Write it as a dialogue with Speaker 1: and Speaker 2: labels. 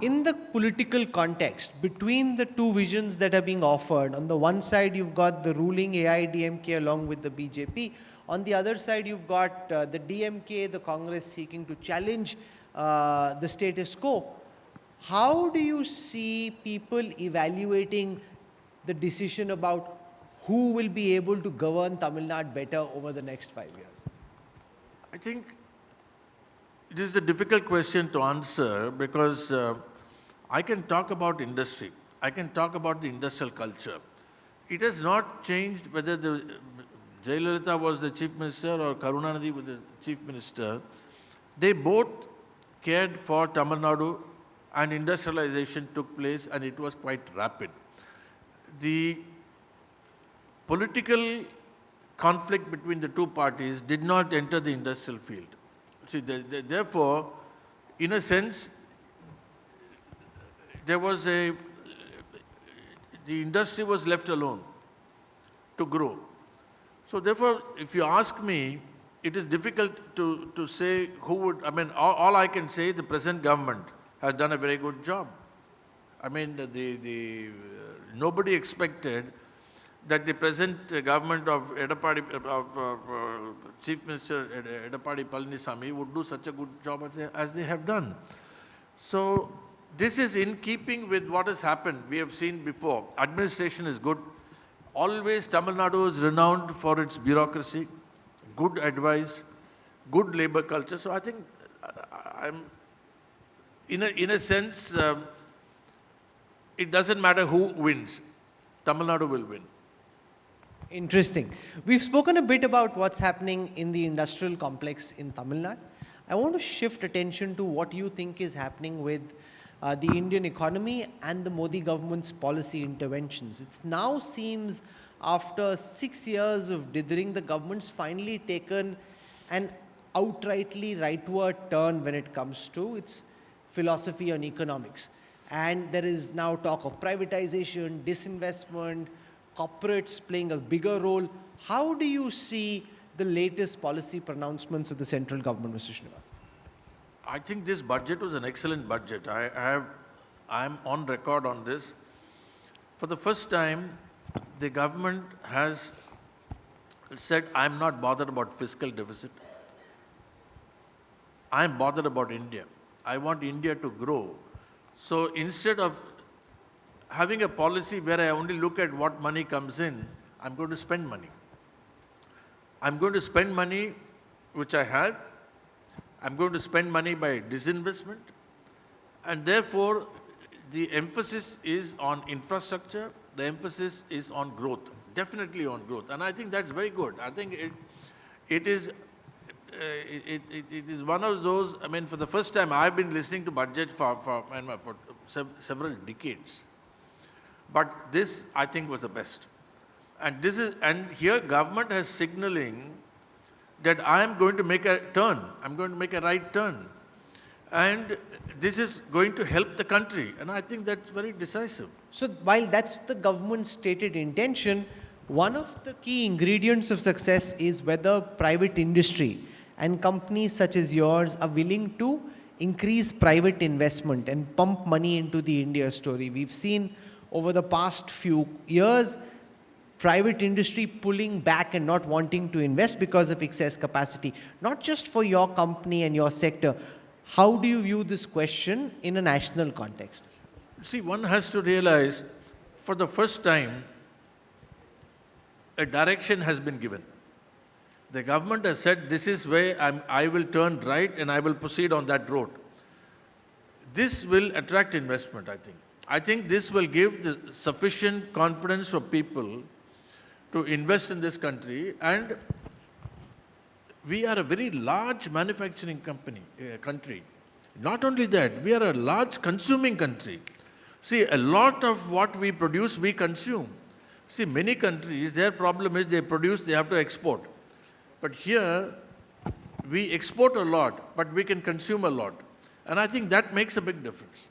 Speaker 1: In the political context, between the two visions that are being offered, on the one side you've got the ruling AIDMK along with the BJP. On the other side, you've got the DMK, the Congress seeking to challenge the status quo. How do you see people evaluating the decision about who will be able to govern Tamil Nadu better over the next 5 years?
Speaker 2: I think it is a difficult question to answer because I can talk about industry. I can talk about the industrial culture. It has not changed whether Jayalalitha was the chief minister or Karunanidhi was the chief minister. They both cared for Tamil Nadu and industrialization took place and it was quite rapid. The political conflict between the two parties did not enter the industrial field. See, therefore, in a sense, the industry was left alone to grow. So therefore, if you ask me, it is difficult to say who would, all I can say, the present government has done a very good job. Nobody expected that the present government of Chief Minister Edappadi Palaniswamy would do such a good job as they have done. So this is in keeping with what has happened. We have seen before. Administration is good. Always Tamil Nadu is renowned for its bureaucracy, good advice, good labor culture. So I think in a sense, it doesn't matter who wins. Tamil Nadu will win.
Speaker 1: Interesting. We've spoken a bit about what's happening in the industrial complex in Tamil Nadu. I want to shift attention to what you think is happening with the Indian economy and the Modi government's policy interventions. It now seems after 6 years of dithering, the government's finally taken an outrightly rightward turn when it comes to its philosophy on economics. And there is now talk of privatization, disinvestment, corporates playing a bigger role. How do you see the latest policy pronouncements of the central government, Mr. Srinivas?
Speaker 2: I think this budget was an excellent budget. I am on record on this. For the first time, the government has said, I am not bothered about fiscal deficit. I am bothered about India. I want India to grow. So instead of having a policy where I only look at what money comes in, I'm going to spend money. I'm going to spend money which I have. I'm going to spend money by disinvestment. And therefore, the emphasis is on infrastructure. The emphasis is on growth, definitely on growth. And I think that's very good. I think it is one of those, for the first time, I've been listening to budget for several decades. But this, I think, was the best. And here government has signaling that I am going to make a turn. I'm going to make a right turn. And this is going to help the country. And I think that's very decisive.
Speaker 1: So while that's the government's stated intention, one of the key ingredients of success is whether private industry and companies such as yours are willing to increase private investment and pump money into the India story. We've seen over the past few years, private industry pulling back and not wanting to invest because of excess capacity, not just for your company and your sector. How do you view this question in a national context?
Speaker 2: See, one has to realize, for the first time, a direction has been given. The government has said, this is where I will turn right and I will proceed on that road. This will attract investment, I think. I think this will give the sufficient confidence for people to invest in this country, and we are a very large manufacturing country. Not only that, we are a large consuming country. See, a lot of what we produce, we consume. See, many countries, their problem is they produce, they have to export. But here, we export a lot, but we can consume a lot. And I think that makes a big difference.